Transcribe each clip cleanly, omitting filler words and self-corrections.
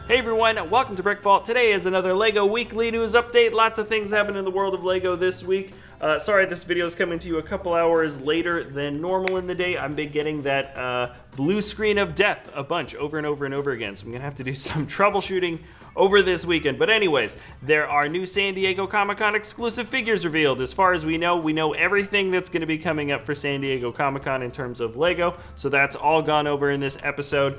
Hey everyone, welcome to BrickVault. Today is another LEGO Weekly News Update. Lots of things happened in the world of LEGO this week. Sorry this video is coming to you a couple hours later than normal in the day. I've been getting that blue screen of death a bunch over and over and over again, so I'm going to have to do some troubleshooting over this weekend. But anyways, there are new San Diego Comic-Con exclusive figures revealed. As far as we know everything that's going to be coming up for San Diego Comic-Con in terms of LEGO, so that's all gone over in this episode.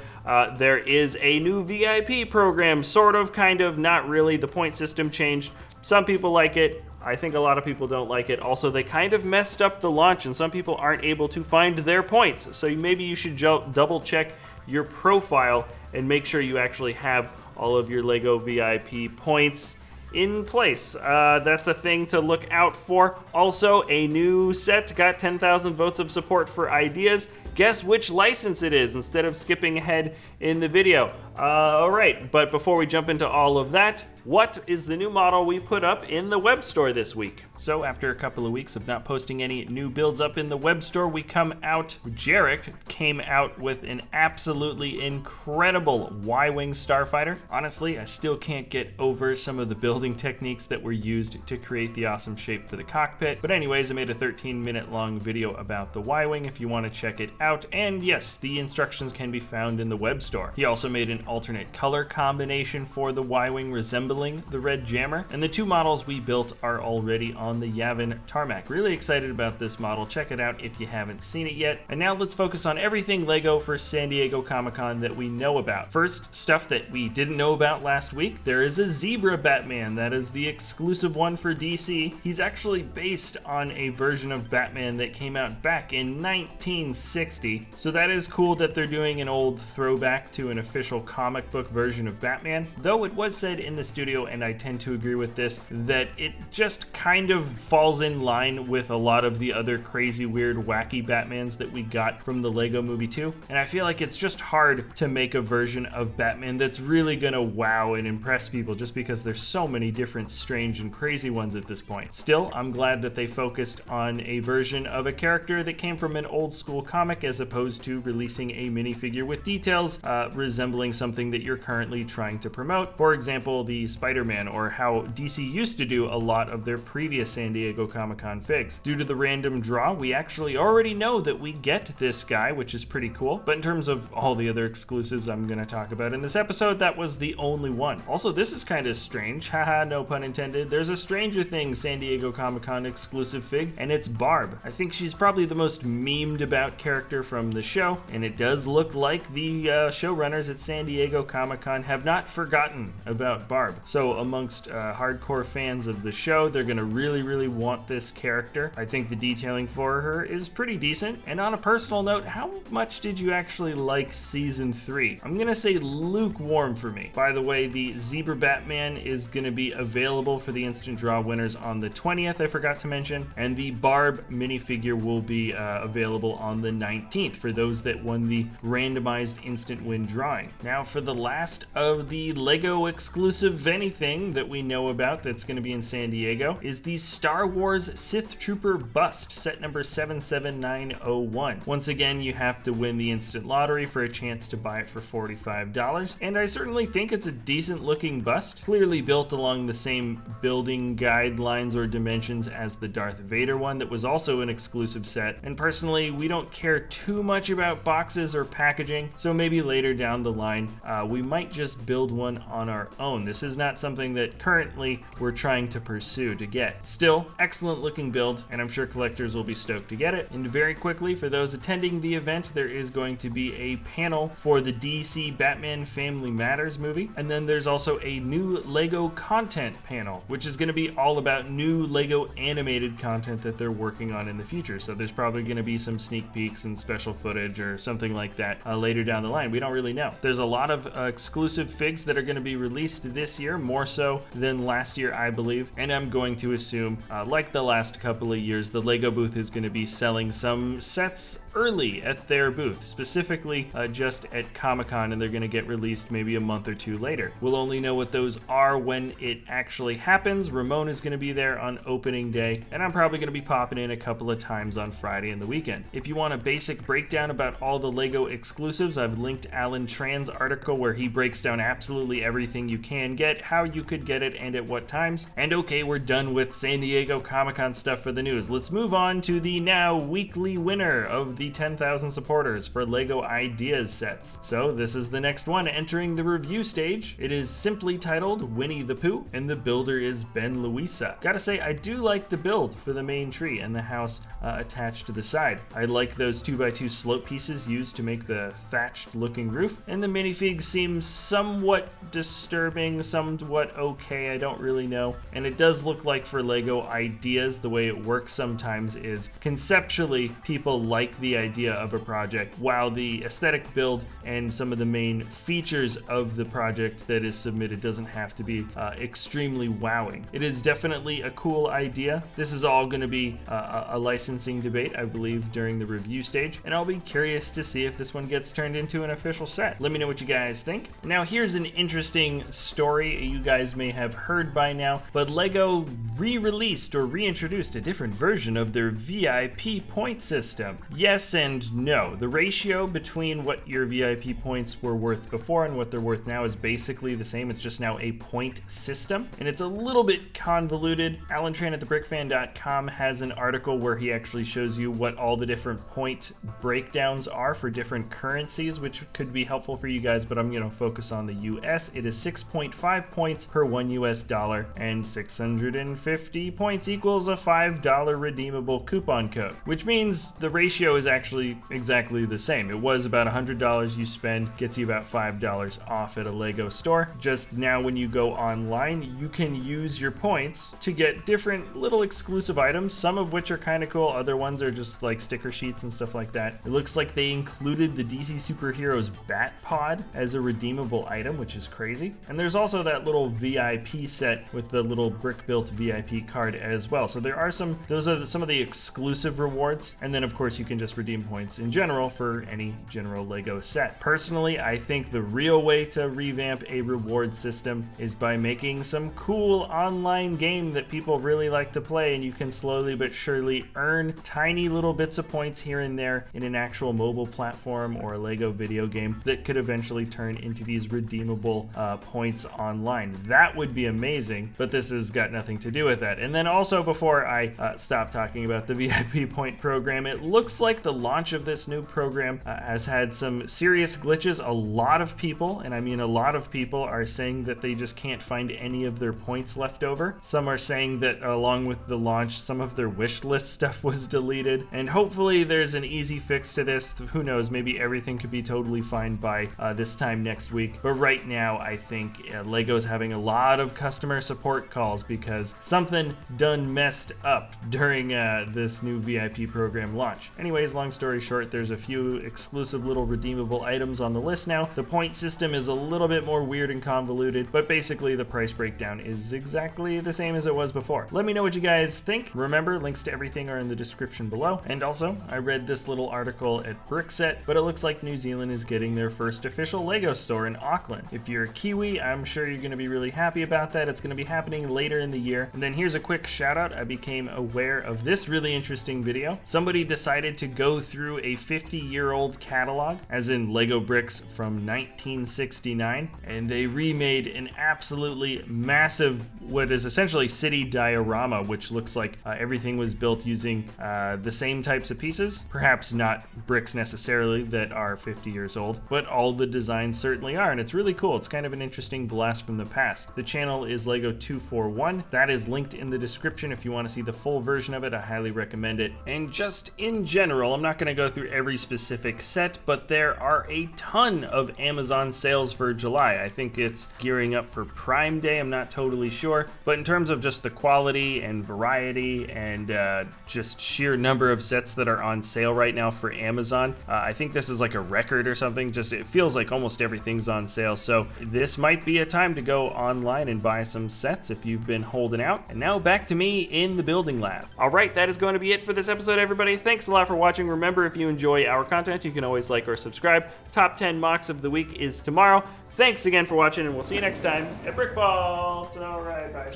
There is a new VIP program, sort of, kind of, not really. The point system changed. Some people like it. I think a lot of people don't like it. Also, they kind of messed up the launch, and some people aren't able to find their points. So maybe you should double check your profile and make sure you actually have all of your LEGO VIP points in place. That's a thing to look out for. Also, a new set got 10,000 votes of support for ideas. Guess which license it is instead of skipping ahead in the video. Alright, but before we jump into all of that, what is the new model we put up in the web store this week? So after a couple of weeks of not posting any new builds up in the web store, Jarek came out with an absolutely incredible Ywing Starfighter. Honestly, I still can't get over some of the building techniques that were used to create the awesome shape for the cockpit. But anyways, I made a 13-minute long video about the Ywing if you want to check it out. And yes, the instructions can be found in the web store. He also made an alternate color combination for the Ywing resembling the red jammer. And the two models we built are already on the Yavin tarmac. Really excited about this model. Check it out if you haven't seen it yet. And now let's focus on everything LEGO for San Diego Comic-Con that we know about. First, stuff that we didn't know about last week. There is a zebra Batman. That is the exclusive one for DC. He's actually based on a version of Batman that came out back in 1960. So that is cool that they're doing an old throwback to an official comic book version of Batman. Though it was said in the studio, and I tend to agree with this, that it just kind of falls in line with a lot of the other crazy, weird, wacky Batmans that we got from the LEGO Movie 2. And I feel like it's just hard to make a version of Batman that's really gonna wow and impress people just because there's so many different strange and crazy ones at this point. Still, I'm glad that they focused on a version of a character that came from an old school comic as opposed to releasing a minifigure with details resembling something that you're currently trying to promote. For example, the Spider-Man, or how DC used to do a lot of their previous San Diego Comic-Con figs. Due to the random draw, we actually already know that we get this guy, which is pretty cool. But in terms of all the other exclusives I'm going to talk about in this episode, that was the only one. Also, this is kind of strange. Haha, no pun intended. There's a Stranger Things San Diego Comic-Con exclusive fig, and it's Barb. I think she's probably the most memed about character from the show, and it does look like the showrunners at San Diego Comic-Con have not forgotten about Barb. So amongst hardcore fans of the show, they're going to really want this character. I think the detailing for her is pretty decent. And on a personal note, how much did you actually like season 3? I'm going to say lukewarm for me. By the way, the Zebra Batman is going to be available for the instant draw winners on the 20th, I forgot to mention. And the Barb minifigure will be available on the 19th for those that won the randomized instant win drawing. Now for the last of the LEGO exclusive anything that we know about that's going to be in San Diego is the Star Wars Sith Trooper bust, set number 77901. Once again, you have to win the instant lottery for a chance to buy it for $45, and I certainly think it's a decent looking bust, clearly built along the same building guidelines or dimensions as the Darth Vader one that was also an exclusive set. And personally, we don't care too much about boxes or packaging, so maybe later down the line we might just build one on our own. This is not something that currently we're trying to pursue to get. Still, excellent looking build, and I'm sure collectors will be stoked to get it. And very quickly, for those attending the event, there is going to be a panel for the DC Batman Family Matters movie, and then there's also a new LEGO content panel, which is going to be all about new LEGO animated content that they're working on in the future. So there's probably going to be some sneak peeks and special footage or something like that later down the line. We don't really know. There's a lot of exclusive figs that are going to be released this year, more so than last year, I believe, and I'm going to assume, like the last couple of years, the LEGO booth is going to be selling some sets early at their booth, specifically just at Comic-Con, and they're going to get released maybe a month or two later. We'll only know what those are when it actually happens. Ramon is going to be there on opening day, and I'm probably going to be popping in a couple of times on Friday and the weekend. If you want a basic breakdown about all the LEGO exclusives, I've linked Alan Tran's article where he breaks down absolutely everything you can get, how you could get it, and at what times. And okay, we're done with San Diego Comic-Con stuff for the news. Let's move on to the now weekly winner of the 10,000 supporters for LEGO Ideas sets. So this is the next one entering the review stage. It is simply titled Winnie the Pooh, and the builder is Ben Luisa. Gotta say, I do like the build for the main tree and the house attached to the side. I like those 2x2 slope pieces used to make the thatched looking roof, and the minifigs seem somewhat disturbing, somewhat okay, I don't really know. And it does look like for LEGO Ideas, the way it works sometimes is conceptually people like the idea of a project, while the aesthetic build and some of the main features of the project that is submitted doesn't have to be extremely wowing. It is definitely a cool idea. This is all going to be a licensing debate, I believe, during the review stage, and I'll be curious to see if this one gets turned into an official set. Let me know what you guys think. Now here's an interesting story you guys may have heard by now, but LEGO re-released or reintroduced a different version of their VIP point system. Yes and no. The ratio between what your VIP points were worth before and what they're worth now is basically the same. It's just now a point system, and it's a little bit convoluted. Alan Tran at thebrickfan.com has an article where he actually shows you what all the different point breakdowns are for different currencies, which could be helpful for you guys, but I'm going to focus on the US. It is 6.5 points per $1 and 650 points equals a $5 redeemable coupon code, which means the ratio is actually exactly the same. It was about $100 you spend gets you about $5 off at a LEGO store. Just now when you go online, you can use your points to get different little exclusive items, some of which are kind of cool, other ones are just like sticker sheets and stuff like that. It looks like they included the DC Superheroes Bat Pod as a redeemable item, which is crazy. And there's also that little VIP set with the little brick-built VIP card as well. So there are those are some of the exclusive rewards. And then of course you can just redeem points in general for any general LEGO set. Personally, I think the real way to revamp a reward system is by making some cool online game that people really like to play, and you can slowly but surely earn tiny little bits of points here and there in an actual mobile platform or a LEGO video game that could eventually turn into these redeemable points online. That would be amazing, but this has got nothing to do with that. And then also, before I stop talking about the VIP point program, it looks like the launch of this new program has had some serious glitches. A lot of people, and I mean a lot of people, are saying that they just can't find any of their points left over. Some are saying that along with the launch, some of their wish list stuff was deleted, and hopefully there's an easy fix to this. Who knows, maybe everything could be totally fine by this time next week. But right now, I think LEGO's having a lot of customer support calls because something done messed up during this new VIP program launch. Anyways, long story short, there's a few exclusive little redeemable items on the list now. The point system is a little bit more weird and convoluted, but basically the price breakdown is exactly the same as it was before. Let me know what you guys think. Remember, links to everything are in the description below. And also, I read this little article at Brickset, but it looks like New Zealand is getting their first official LEGO store in Auckland. If you're a Kiwi, I'm sure you're going to be really happy about that. It's going to be happening later in the year. And then here's a quick shout out. I became aware of this really interesting video. Somebody decided to go through a 50-year-old catalog, as in LEGO bricks from 1969, and they remade an absolutely massive, what is essentially city diorama, which looks like everything was built using the same types of pieces. Perhaps not bricks necessarily that are 50 years old, but all the designs certainly are, and it's really cool. It's kind of an interesting blast from the past. The channel is Lego241. That is linked in the description if you want to see the full version of it. I highly recommend it. And just in general, I'm not going to go through every specific set, but there are a ton of Amazon sales for July. I think it's gearing up for Prime Day. I'm not totally sure, but in terms of just the quality and variety and just sheer number of sets that are on sale right now for Amazon, I think this is like a record or something. Just it feels like almost everything's on sale, so this might be a time to go online and buy some sets if you've been holding out. And now back to me in the building lab. All right, that is going to be it for this episode, everybody. Thanks a lot for watching. watching. Remember, if you enjoy our content, you can always like or subscribe. Top 10 mocks of the week is tomorrow. Thanks again for watching, and we'll see you next time at BrickVault. All right, bye.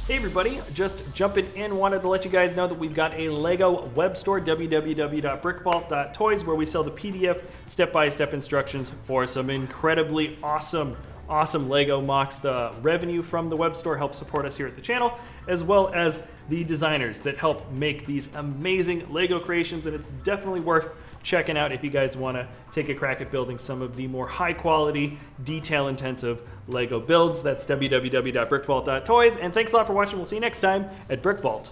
Hey everybody, just jumping in, wanted to let you guys know that we've got a Lego web store, www.brickvault.toys, where we sell the PDF step-by-step instructions for some incredibly awesome Lego mocks. The revenue from the web store helps support us here at the channel, as well as the designers that help make these amazing Lego creations, and it's definitely worth checking out if you guys want to take a crack at building some of the more high-quality, detail-intensive Lego builds. That's www.brickvault.toys, and thanks a lot for watching. We'll see you next time at BrickVault.